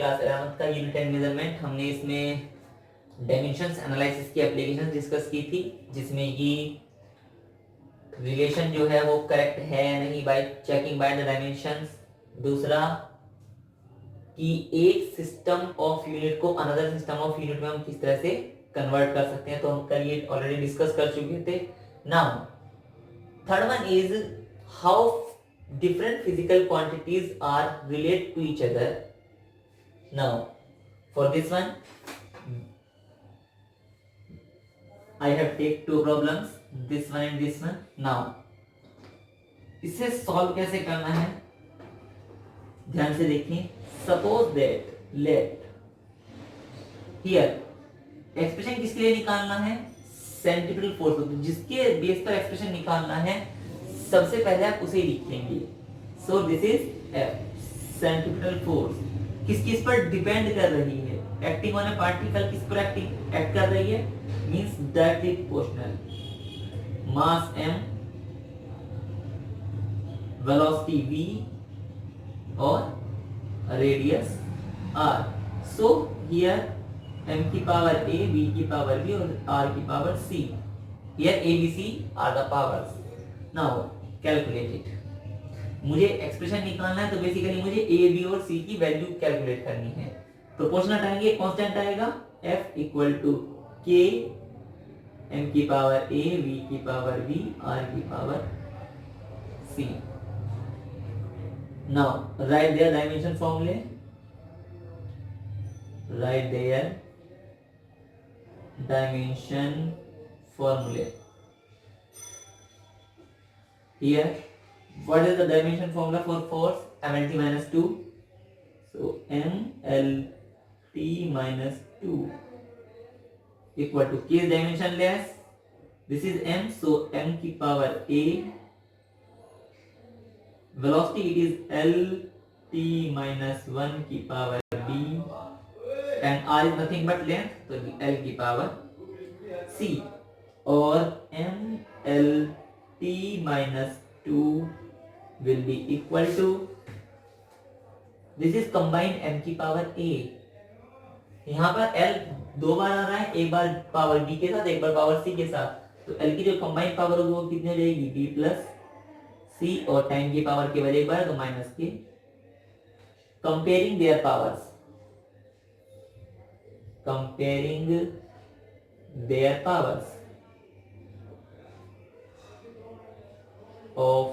Class 11 का unit and measurement. हमने इसमें डायमेंशंस एनालिसिस की एप्लीकेशन डिस्कस की थी, जिसमें कि रिलेशन जो है वो करेक्ट है या नहीं bye checking by the dimensions. दूसरा कि एक सिस्टम ऑफ यूनिट को अनदर सिस्टम ऑफ यूनिट में हम किस तरह से कन्वर्ट कर सकते हैं, तो हम कल ये ऑलरेडी डिस्कस कर चुके थे। Now third one is how different physical quantities are related to each other. Now for this one I have take two problems, this one and this one. Now इसे सॉल्व कैसे करना है, ध्यान से देखिए। Suppose that let here expression किसके लिए निकालना है, सेंट्रीफ्यूगल फोर्स, जिसके बेस पर एक्सप्रेशन निकालना है सबसे पहले आप उसे लिखेंगे। So this is F, centrifugal force किस पर डिपेंड कर रही है, एक्टिंग ऑन ए पार्टिकल किस पर एक्ट कर रही है, means directly proportional. Mass m, velocity v और radius r। So here m की पावर a, v की पावर b और r की power c। Here a b c are the powers. Now calculate it. मुझे expression निकालना है, तो basically मुझे a b और c की वैल्यू कैलकुलेट करनी है। प्रोपोर्शनल आएंगे, कांस्टेंट आएगा f equal to k m की पावर a, v की पावर b, r की power c। Now write their dimension formulae, write their dimension formula. Here what is the dimension formula for force, mlt minus 2? So mlt minus 2 equal to k is dimensionless, this is m, so m की power a, velocity it is lt minus 1 की power b and r is nothing but length, तो l की power c। और m l t minus 2 will be equal to, this is combined m की power a। यहाँ पर l दो बार आ रहा है, एक बार पावर b के साथ, एक बार पावर c के साथ, तो l की जो कंबाइंड पावर होगी वो कितनी हो जाएगी, b प्लस c, और टाइम की पावर केवल एक बार तो माइनस के। Comparing there powers, comparing their powers of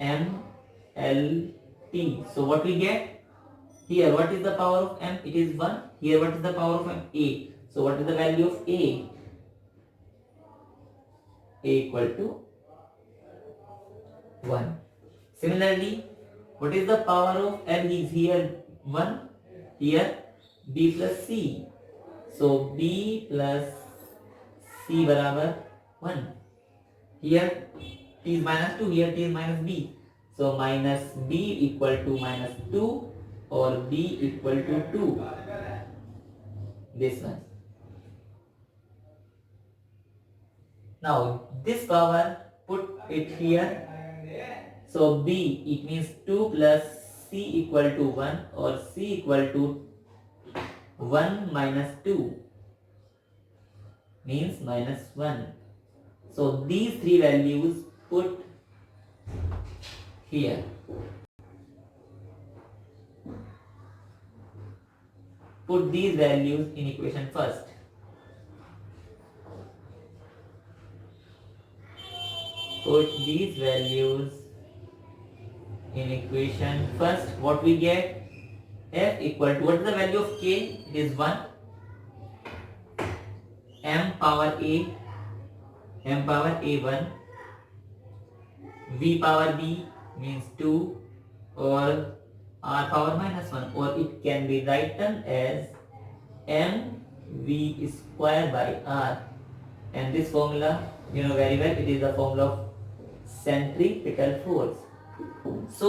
m l t. So what we get here, what is the power of m, it is 1. Here what is the power of m, a. So what is the value of a equal to 1. Similarly what is the power of l, is here 1, here b plus c, so b plus c बराबर 1। here t is minus 2, here t is minus b, so minus b equal to minus 2 और b equal to 2, this one। now this power put it here, so b it means 2 plus c equal to 1 और c equal to 1 minus 2 means minus 1. So these three values put here. Put these values in equation first. Put these values in equation first. What we get? F equal to, what is the value of k? It is 1. m power a 1, v power b means 2 और r power minus 1, or it can be written as m v square by r, and this formula you know very well, it is the formula of centripetal force. So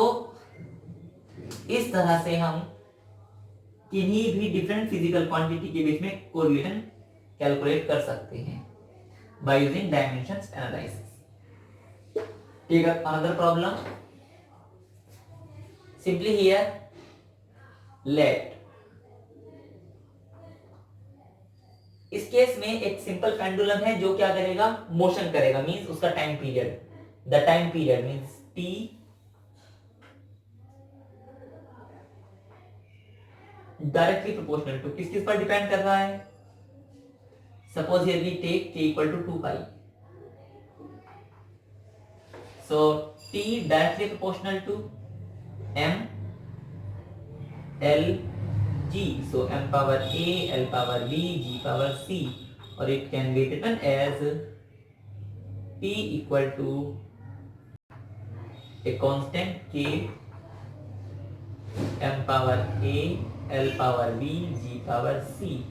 इस तरह से हम किन्हीं भी different physical quantity के बीच में correlation calculate कर सकते हैं by using dimensions analysis. Take up another problem. Simply here let, इस केस में एक सिंपल पेंडुलम है जो क्या करेगा, मोशन करेगा, मींस उसका time period, the time period means T directly proportional to, किस किस पर डिपेंड कर रहा है, suppose here we take t equal to 2 pi, so t directly proportional to m l g, so m power a, l power b, g power c, or it can be written as t equal to a constant k, m power a, l power b, g power c.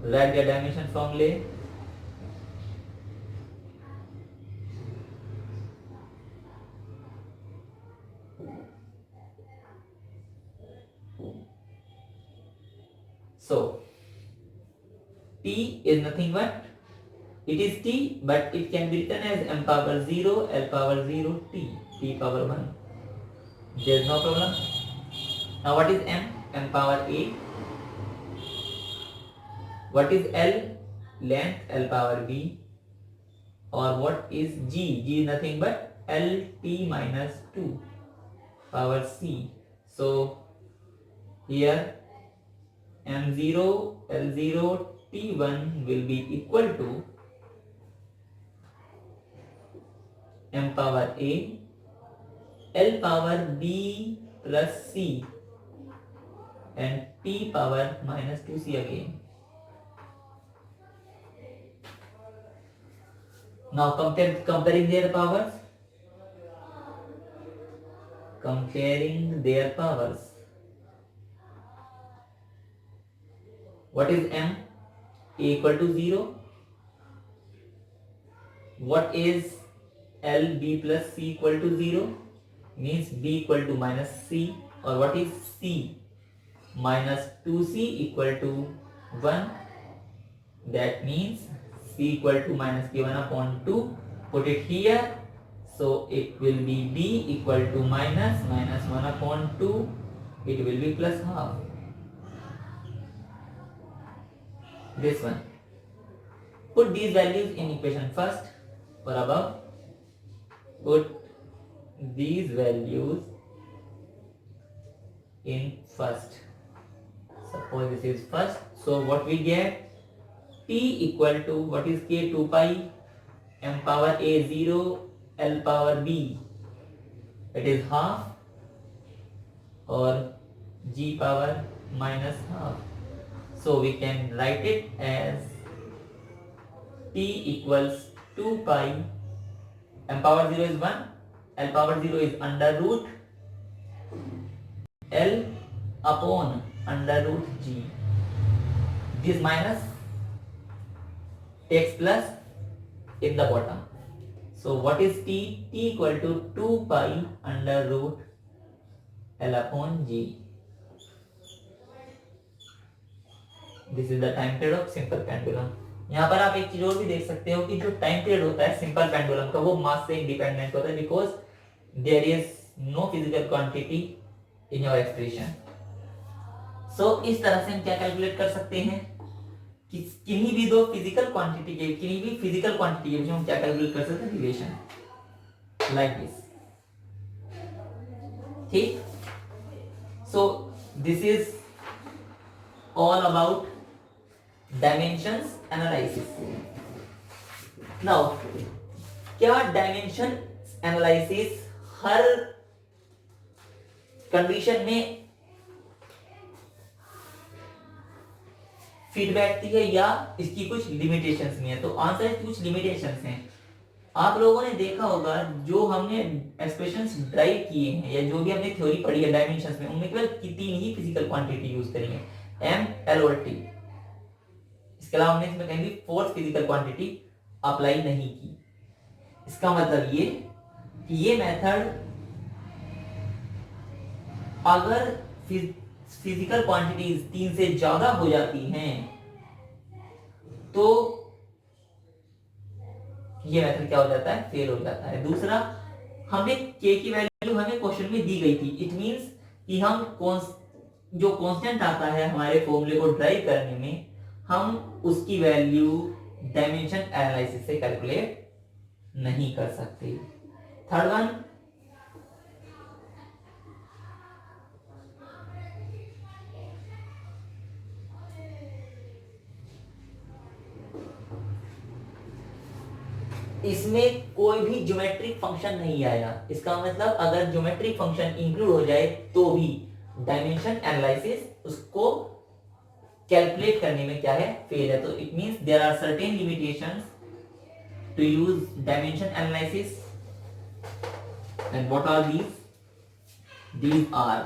Write the dimension formula. So t is nothing but, it is t, but it can be written as m power 0, l power 0, t power 1. There is no problem. Now what is m? M power a. What is l? Length, l power b. Or what is g? G is nothing but lt minus 2 power c. So here m0, l0, t1 will be equal to m power a, l power b plus c, and t power minus 2c again. Now comparing their powers. Comparing their powers. What is m? A equal to 0. What is l b plus c equal to 0? Means b equal to minus c. Or what is c? Minus 2c equal to 1. That means c equal to minus k1 upon 2. Put it here. So it will be b equal to minus 1 upon 2. It will be plus half. This one. Put these values in equation first or above. Put these values in first. Suppose this is first. So what we get? T equal to, what is k? 2 pi, m power a 0, l power b. It is half, or g power minus half. So we can write it as t equals 2 pi, m power 0 is 1, l power 0 is under root l upon under root g. This minus takes plus in the bottom. So what is t? T equal to 2 pi under root l upon g. This is the time period of simple pendulum. यहाँ पर आप एक चीज और भी देख सकते हो कि जो टाइम पीरियड होता है सिंपल पेंडुलम का वो मास से इंडिपेंडेंट होता है, because there is no physical quantity in your expression. So इस तरह से हम क्या कैलकुलेट कर सकते हैं कि किन्हीं भी दो फिजिकल क्वांटिटी के, किन्हीं भी फिजिकल क्वांटिटी के बीच में हम क्या कैलकुलेट कर सकते हैं, रिलेशन लाइक दिस. ठीक. So this is all about dimensions analysis. Now क्या dimension analysis हर कंडीशन में फिट बैठती है या इसकी कुछ लिमिटेशंस भी हैं? तो आंसर है कुछ लिमिटेशंस हैं. आप लोगों ने देखा होगा जो हमने एक्सप्रेशंस ड्राइव किए हैं या जो भी हमने थ्योरी पढ़ी है डायमेंशंस में, उनमें केवल तीन ही फिजिकल क्वांटिटी यूज करी है, m, l और t. इसके अलावा हमने इसमें कहीं भी फोर्थ फिजिकल क्वांटिटी अप्लाई नहीं की. इसका मतलब ये कि ये मेथड अगर फिजिकल क्वांटिटीज 3 से ज्यादा हो जाती हैं तो ये मेथड क्या हो जाता है, फेल हो जाता है. दूसरा, हमने k की वैल्यू हमें क्वेश्चन में दी गई थी. इट मींस कि हम जो कांस्टेंट आता है हमारे फॉर्मूले को ड्राइव करने में, हम उसकी वैल्यू डायमेंशन एनालिसिस से कैलकुलेट नहीं कर सकते। थर्ड वन, इसमें कोई भी ज्योमेट्रिक फंक्शन नहीं आया। इसका मतलब अगर ज्योमेट्रिक फंक्शन इंक्लूड हो जाए तो भी डायमेंशन एनालिसिस उसको कैलकुलेट करने में क्या है, फेल है। तो it means there are certain limitations to use dimension analysis. And what are these are,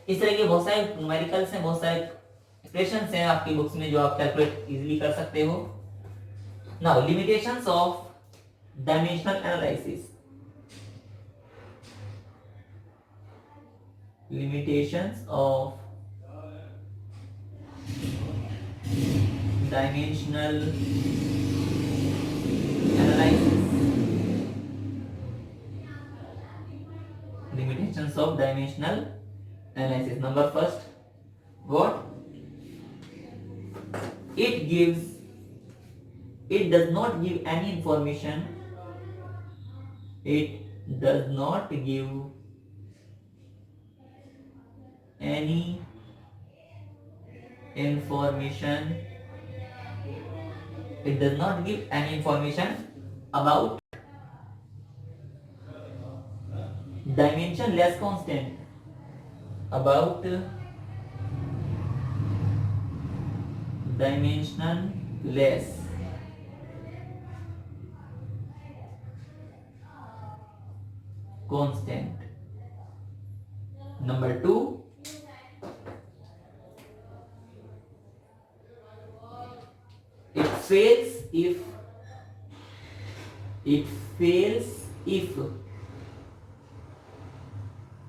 इस तरह के बहुत सारे न्यूमेरिकल्स हैं, बहुत सारे एक्सप्रेशंस हैं आपकी बुक्स में जो आप कैलकुलेट इजीली कर सकते हो। Now limitations of dimensional analysis. limitations of dimensional analysis. Limitations of dimensional analysis. Number first, what? It does not give any information. It does not give any information. It does not give any information about dimensionless constant. About dimensionless constant. Number two, it fails if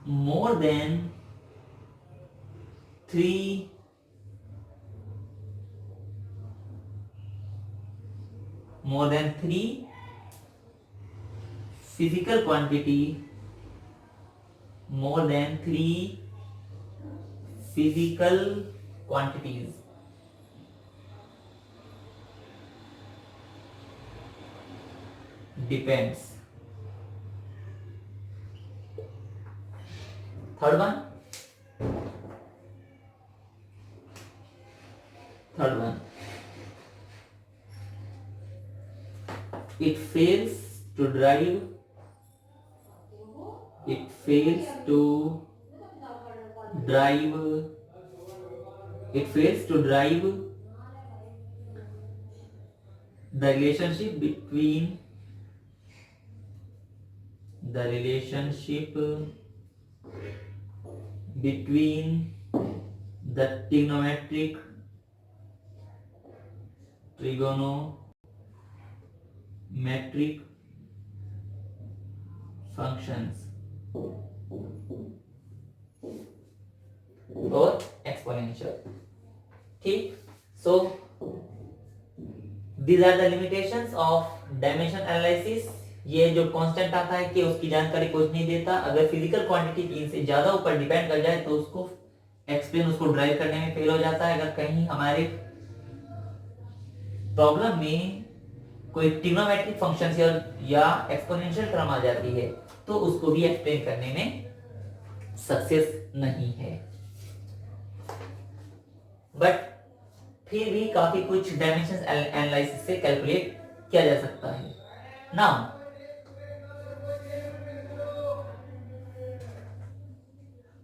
more than three physical quantity, more than three physical quantities depends. Third one, it fails to drive the relationship between the trigonometric functions और exponential. ठीक, so these are the limitations of dimension analysis. ये जो constant आता है कि उसकी जानकारी कुछ नहीं देता, अगर फिजिकल क्वांटिटी 3 से ज्यादा ऊपर डिपेंड कर जाए तो उसको उसको ड्राइव करने में फेल हो जाता है। अगर कहीं हमारे प्रॉब्लम में कोई ट्रिग्नोमेट्रिक फंक्शन या एक्सपोनेंशियल टर्म आ जाती है तो उसको भी एक्सप्लेन करने में सक्सेस नहीं है। बट फिर भी काफी कुछ डायमेंशन एनालिसिस से कैलकुलेट किया जा सकता है। नाउ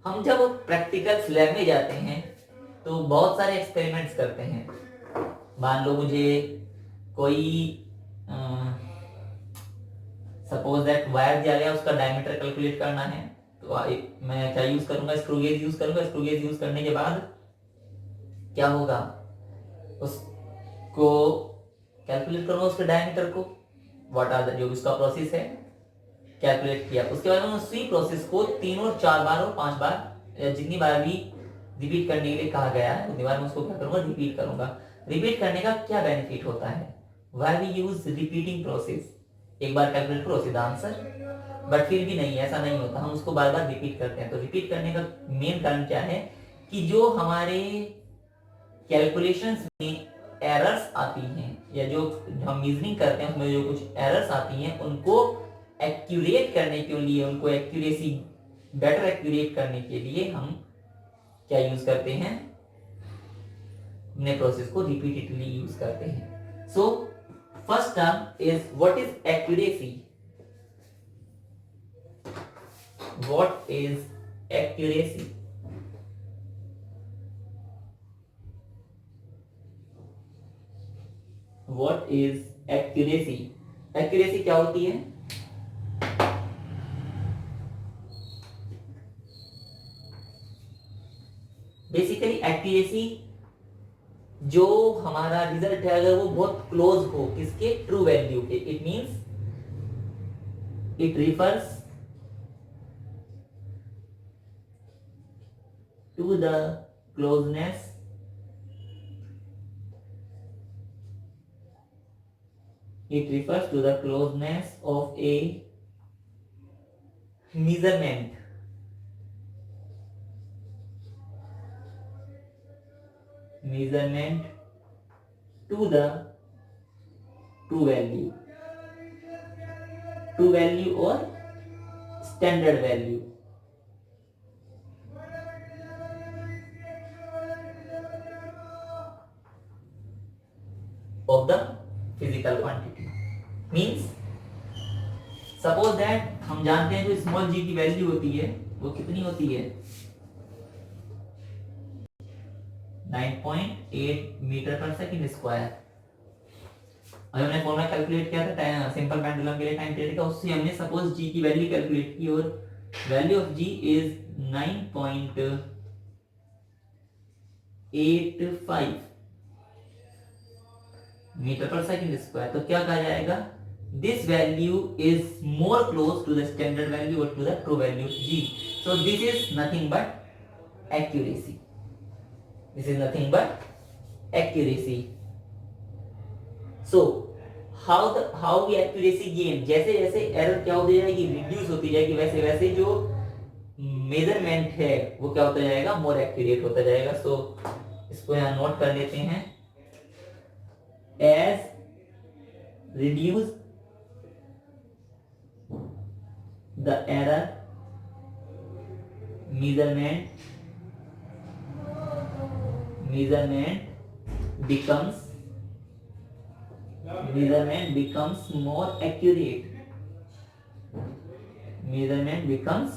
हम जब प्रैक्टिकल लैब में जाते हैं तो बहुत सारे एक्सपेरिमेंट्स करते हैं। मान लो मुझे कोई सपोज दैट वायर दिया गया, उसका डायमीटर कैलकुलेट करना है, तो मैं क्या यूज करूंगा, स्क्रू गेज यूज करूंगा। स्क्रू गेज यूज करने के बाद क्या होगा, उसको कैलकुलेट करूंगा, उसके डायमीटर को, व्हाट आर द, जो उसका प्रोसेस है कैलकुलेट किया। उसके बाद में उसी प्रोसेस को 3 और 4 बार और 5 बार या जितनी बार भी रिपीट करने के लिए कहा गया है उतनी बार मैं उसको क्या करूंगा, रिपीट करूंगा। रिपीट करने का क्या बेनिफिट होता है, why we use repeating process, एक बार कैलकुलेट करो सीधा आंसर। बट फिर भी नहीं, ऐसा नहीं होता, हम उसको बार बार रिपीट करते हैं। तो रिपीट करने का मेन कारण क्या है कि जो हमारे कैलकुलेशंस में एरर्स आती हैं या जो हम मीजरिंग करते हैं उसमें जो कुछ एरर्स आती हैं उनको एक्यूरेट करने के लिए, उनको एक्यूरेसी बेटर एक्यूरेट करने के लिए हम क्या यूज करते हैं, अपने प्रोसेस को रिपीटेडली यूज करते हैं। So first term is what is accuracy. What is accuracy? What is accuracy? Accuracy क्या होती है? बेसिकली एक्यूरेसी जो हमारा रिजल्ट है अगर वो बहुत क्लोज हो किसके, ट्रू वैल्यू के, it means it refers to the closeness of a measurement to the true value or standard value of the physical quantity। Means suppose that हम जानते हैं जो स्मॉल जी की वैल्यू होती है वो कितनी होती है, 9.8 मीटर पर सेकंड स्क्वायर। अभी हमने फॉर्मूला कैलकुलेट किया था सिंपल पेंडुलम के लिए टाइम पीरियड का, उससे हमने सपोज जी की वैल्यू कैलकुलेट की और value of g is 9.85 metre पर सेकंड स्क्वायर। तो क्या कहा जाएगा, this value is more close to the standard value और to the true value of g. So this is nothing but accuracy. This is nothing but accuracy. So how we accuracy gain, जैसे जैसे error क्या होती जाएगी, reduce होती जाएगी, वैसे वैसे जो मेजरमेंट है वो क्या होता जाएगा, मोर एक्यूरेट होता जाएगा। सो इसको यहां नोट कर लेते हैं, as reduce the error measurement becomes more accurate। measurement becomes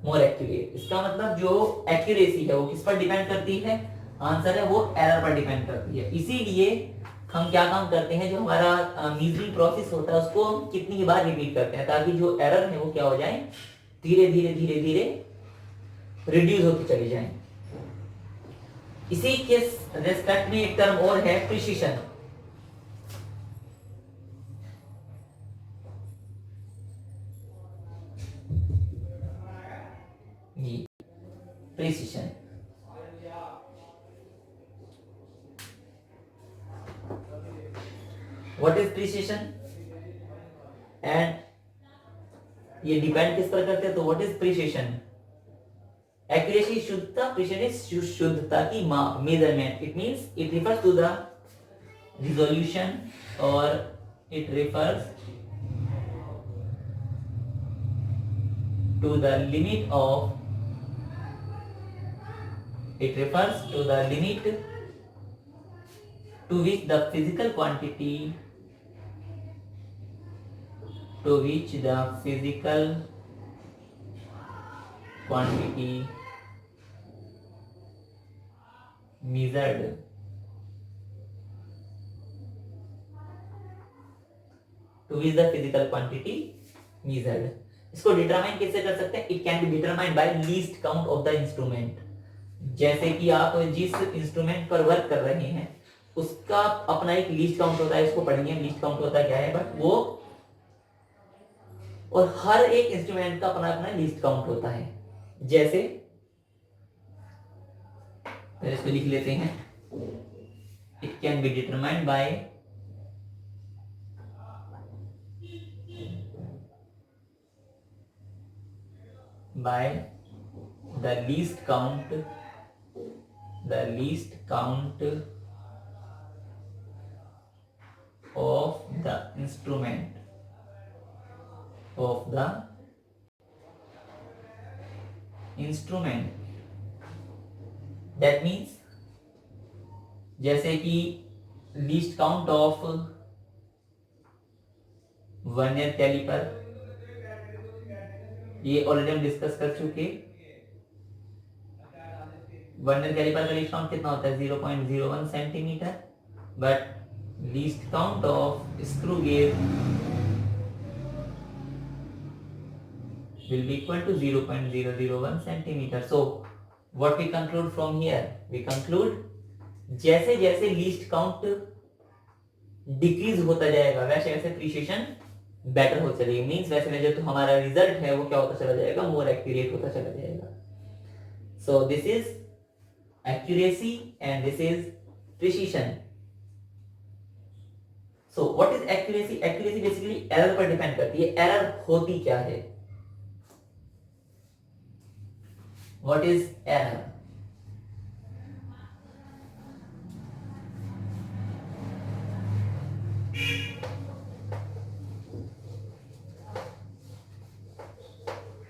more accurate। इसका मतलब जो एक्यूरेसी है वो किस पर डिपेंड करती है, आंसर है वो एरर पर डिपेंड करती है। इसीलिए हम क्या काम करते हैं, जो हमारा मीजरिंग प्रोसेस होता है उसको हम कितनी बार रिपीट करते हैं ताकि जो एरर है वो क्या हो जाए, धीरे धीरे धीरे धीरे रिड्यूस होती चली जाए। इसी के रेस्पेक्ट में एक टर्म और है, precision. Precision what is precision and ये डिपेंड किस पर करते हैं, तो व्हाट इज प्रिसिशन? एक्यूरेसी शुद्धता, प्रिसिशन इज शुद्धता की माप, measurement. It means it refers to the resolution और it refers to the limit of to which the physical quantity measured इसको डिटरमाइन कैसे कर सकते हैं, it can be determined by least count of the instrument. जैसे कि आप जिस इंस्ट्रूमेंट पर वर्क कर रहे हैं उसका अपना एक लीस्ट काउंट होता है, इसको पढ़ेंगे लीस्ट काउंट होता क्या है, बट वो और हर एक इंस्ट्रूमेंट का अपना अपना लीस्ट काउंट होता है। जैसे इसको लिख लेते हैं, it can be determined bye by the least count of the instrument that means जैसे कि least count of vernier calliper, ये ऑलरेडी हम डिस्कस कर चुके। वर्नियर कैलिपर का लीस्ट काउंट कितना होता है 0.01 centimetre, but least count of screw gauge will be equal to 0.001 centimeter. So what we conclude from here? We conclude जैसे जैसे लीस्ट काउंट डिक्रीज होता जाएगा वैसे वैसे प्रिसिशन बेटर होता चलेगी। मींस वैसे वैसे जो हमारा रिजल्ट है वो क्या होता चला जाएगा, मोर एक्यूरेट होता चला जाएगा। सो this is accuracy and this is precision. So what is accuracy? Accuracy basically error पर डिपेंड करती है। एरर होती क्या है? What is error?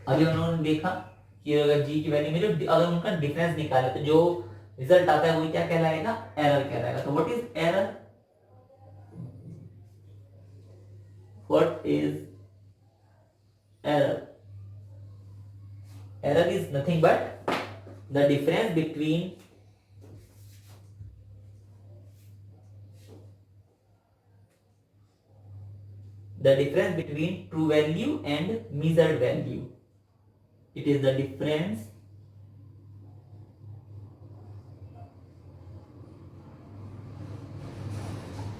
अभी उन्होंने देखा कि अगर जी की वैल्यू में जो अगर उनका डिफरेंस निकाले तो जो रिजल्ट आता है वही क्या कहलाएगा? एरर कहलाएगा। तो what is error? What is error? Error is nothing but the difference between true value and measured value. It is the difference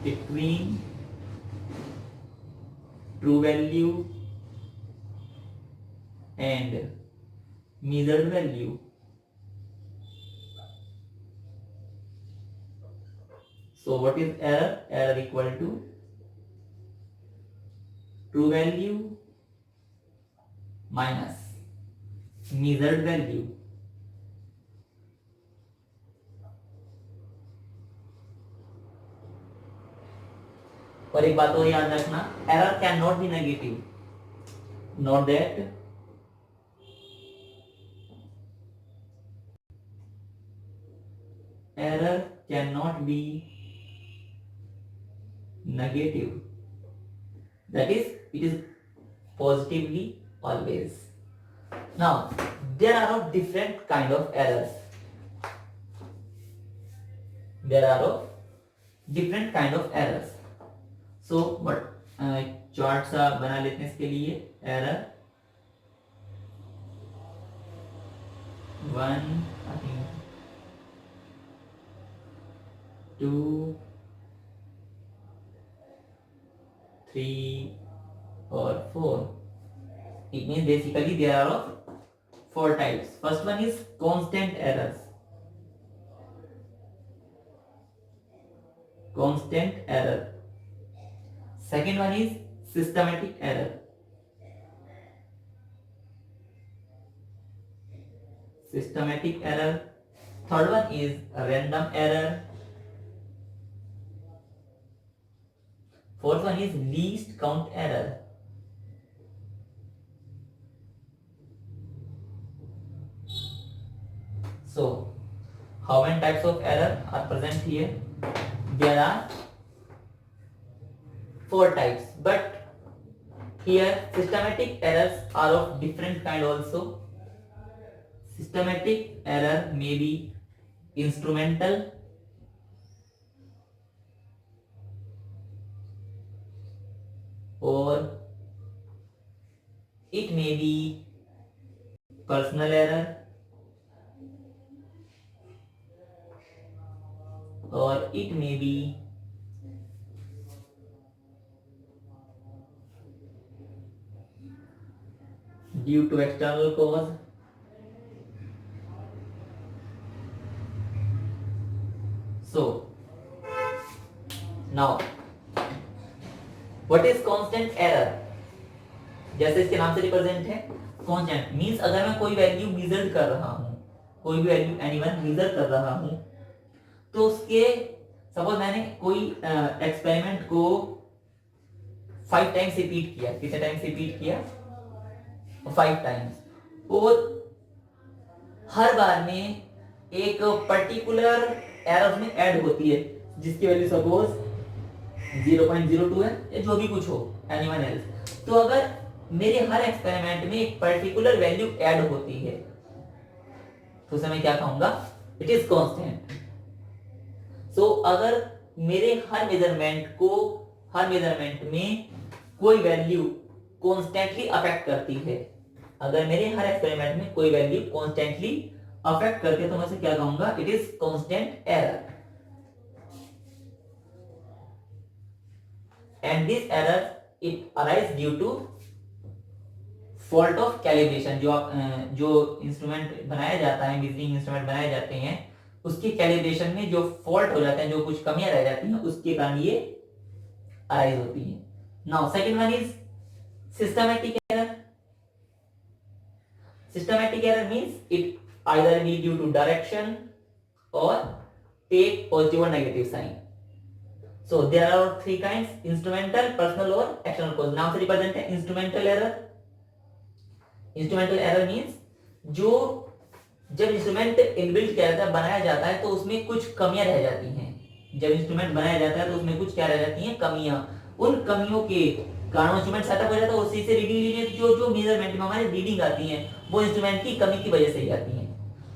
between true value and measured value. So what is error? Error equal to true value minus measured value. और एक बात और याद रखना, error can not be negative, not that error can not be negative, that is it is positively always. Now there are of different kind of errors. There are of different kind of errors. So what chart सा बना लेते हैं इसके लिए। Error 1, 2, 3 or 4. It means basically there are of 4 types. First one is constant errors. Constant error. Second one is systematic error. Systematic error. Third one is random error. Fourth one is least count error. So how many types of error are present here? There are 4 types, but here systematic errors are of different kind also. Systematic error may be instrumental, or it may be personal error, or it may be due to external cause. So now what is constant error? जैसे इसके नाम से represent है, constant means अगर मैं कोई value major कर रहा हूं, कोई भी वैल्यू एनीवन मेजर कर रहा हूं, तो उसके सपोज मैंने कोई एक्सपेरिमेंट को 5 टाइम्स रिपीट किया, कितने टाइम्स रिपीट किया, 5 टाइम्स, और हर बार में एक पर्टिकुलर एरर में ऐड होती है जिसकी वैल्यू सपोज 0.02 है या जो भी कुछ हो, एनीवन एल्स। तो अगर मेरे हर एक्सपेरिमेंट में एक पर्टिकुलर वैल्यू ऐड होती है तो उसे मैं क्या कहूंगा, इट इज कांस्टेंट। सो अगर मेरे हर मेजरमेंट में कोई वैल्यू कॉन्स्टेंटली अफेक्ट करती है, अगर मेरे हर एक्सपेरिमेंट में कोई वैल्यू कॉन्स्टेंटली अफेक्ट करती है तो मैं इसे क्या कहूंगा, it is constant error. And this error it arise due to fault of calibration. जो इंस्ट्रूमेंट बनाया जाता है, मेजरिंग इंस्ट्रूमेंट बनाए जाते हैं, उसकी कैलिब्रेशन में जो फॉल्ट हो जाते हैं, जो कुछ कमियां रह जाती हैं, उसके कारण ये अराइज होती है। Now second one is systematic error. Systematic error means it either be due to direction और टेक पॉजिटिव और negative sign. So there are 3 kinds, instrumental, personal और एक्सटर्नल कॉज। नाम से रिप्रेजेंट है instrumental error. Instrumental error means जो जब instrument inbuilt किया जाता है, बनाया जाता है, तो उसमें कुछ कमियां रह जाती हैं। जब इंस्ट्रूमेंट बनाया जाता है तो उसमें कुछ क्या रह जाती हैं, कमियां। उन कमियों के कारण इंस्ट्रूमेंट सेटअप हो जाता है, उसी से रीडिंग लीजिए, जो जो मेजरमेंट में हमारी रीडिंग आती है वो इंस्ट्रूमेंट की कमी की वजह से ही आती है।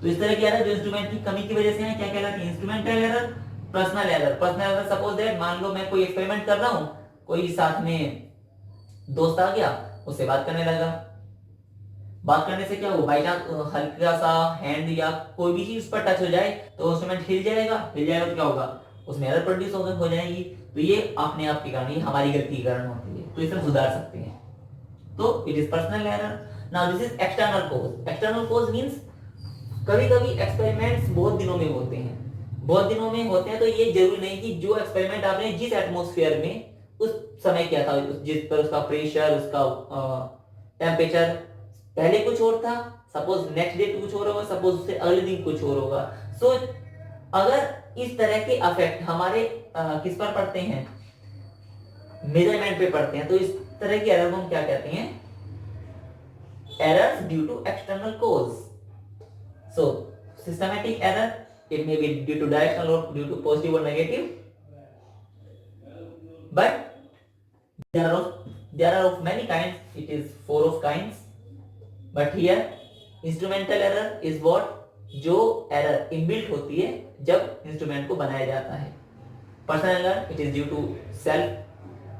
तो इस तरह की एरर जो इंस्ट्रूमेंट की कमी की वजह से है, क्या कहलाती है, instrumental error. Personal error, personal error suppose that, मान लो मैं कोई एक्सपेरिमेंट कर रहा हूं, कोई साथ में दोस्त आ गया, उससे बात करने लगा, बात करने से क्या हो, बाई चांस हल्का सा हैंड या कोई भी चीज पर टच हो जाए तो इंस्ट्रूमेंट हिल जाएगा, तो क्या होगा, उसमें एरर प्रोड्यूस हो जाएगी। तो ये अपने आप के कारण, ये हमारी गलती के कारण होती है, तो इसे सुधार सकते हैं। तो it is personal error. Now this is external cause. External cause means कभी कभी एक्सपेरिमेंट्स बहुत दिनों में होते हैं, बहुत दिनों में होते हैं, तो ये जरूरी नहीं कि जो एक्सपेरिमेंट आपने जिस एटमॉस्फेयर में उस समय किया था, जिस पर उसका प्रेशर, उसका टेम्परेचर पहले कुछ और था, सपोज नेक्स्ट डे कुछ और होगा, सपोज उससे अगले दिन कुछ और होगा। सो अगर इस तरह के अफेक्ट हमारे किस पर पड़ते हैं, मेजरमेंट पे पड़ते हैं, तो इस तरह की एरर को हम क्या कहते हैं, errors due to external cause. So systematic error, it may be due to directional or due to positive or negative, but there are of many kinds, it is 4 of kinds, but here instrumental error is what, जो error inbuilt होती है जब instrument को बनाया जाता है। Personal error, it is due to self,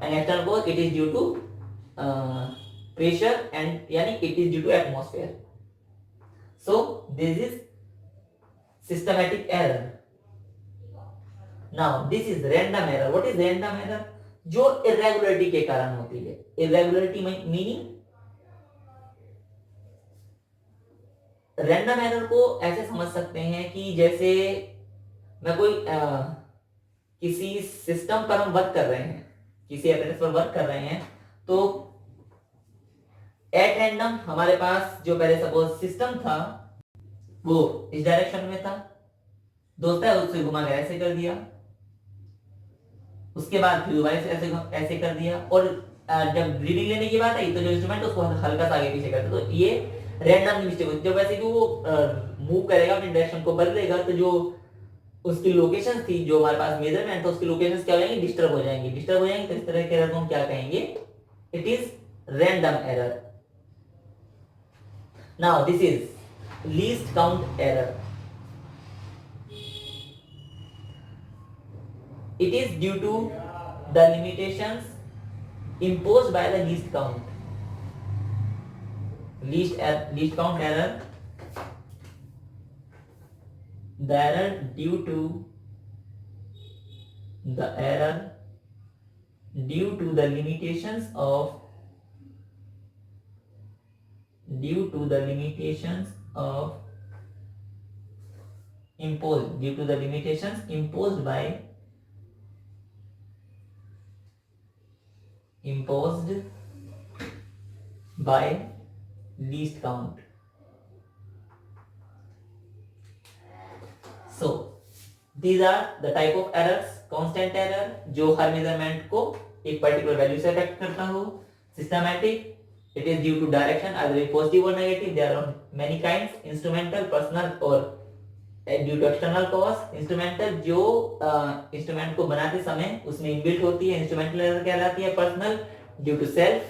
and external cause, it is due to pressure and यानी it is due to atmosphere. So this is systematic error. Now this is random error. What is random error? जो irregularity के कारण होती है। irregularity meaning, random error को ऐसे समझ सकते हैं कि जैसे मैं कोई किसी सिस्टम पर हम वर्क कर रहे हैं, किसी एपरेटस पर वर्क कर रहे हैं, तो एट रैंडम हमारे पास जो पहले सपोज सिस्टम था वो इस डायरेक्शन में था, दोस्त है उससे घुमा के ऐसे कर दिया, उसके बाद फिर दोबारा ऐसे ऐसे कर दिया, और जब रीडिंग लेने की बात आई तो जो इंस्ट्रूमेंट उसको हल्का सा आगे पीछे करता, तो ये रैंडम मिस्टेक होती है। जब वैसे कि वो मूव करेगा, अपनी डायरेक्शन को बदलेगा, तो जो उसकी लोकेशन थी, जो हमारे पास मेजरमेंट था, उसकी लोकेशन क्या हो जाएंगी, डिस्टर्ब हो जाएंगी। तो इस तरह के एरर को हम क्या कहेंगे, it is random error. Now this is least count error. It is due to the limitations imposed by the least count. Least count error. The error due to the limitations of imposed by least count. So these are the type of errors. Constant error जो हर measurement को एक particular value से affect करता हो. Systematic, it is due to direction, either positive or negative. There are many kinds. Instrumental, personal or due to external cause. Instrumental जो instrument को बनाते समय उसमें इनबिल्ट होती है, इंस्ट्रूमेंटल एरर कहलाती है. पर्सनल ड्यू टू सेल्फ,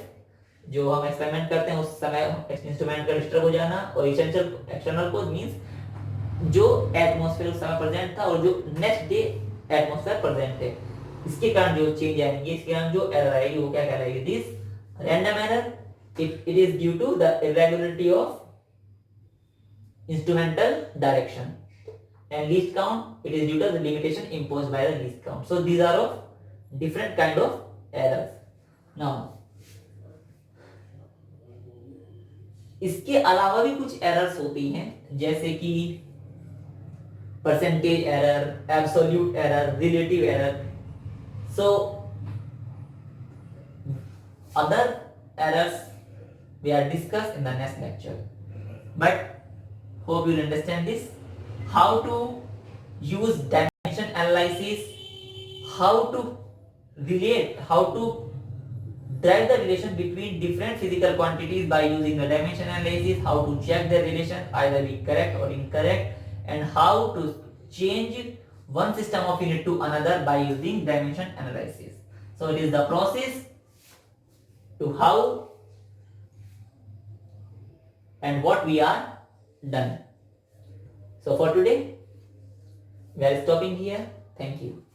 जो हम एक्सपेरिमेंट करते हैं उस समय इंस्ट्रूमेंट का डिस्टर्ब हो जाना. और एसेंशियल एक्सटर्नल कॉज मींस जो एटमॉस्फेयर उस समय प्रेजेंट था और जो नेक्स्ट डे एटमॉस्फेयर प्रेजेंट है, इसके कारण जो चेंज आएंगे, इसके कारण जो एरर आएगी वो क्या कहलाएगी? This random error. It is due to the irregularity of instrumental direction. And least count, it is due to the limitation imposed by the least count. So these are of different kind of errors. Now इसके अलावा भी कुछ errors होती हैं, जैसे कि percentage error, absolute error, relative error. So other errors we are discussed in the next lecture, but hope you will understand this. How to use dimension analysis, how to relate, how to drive the relation between different physical quantities by using the dimension analysis, how to check their relation either be correct or incorrect, and how to change one system of unit to another by using dimension analysis. So it is the process to how and what we are done. So for today, we are stopping here. Thank you.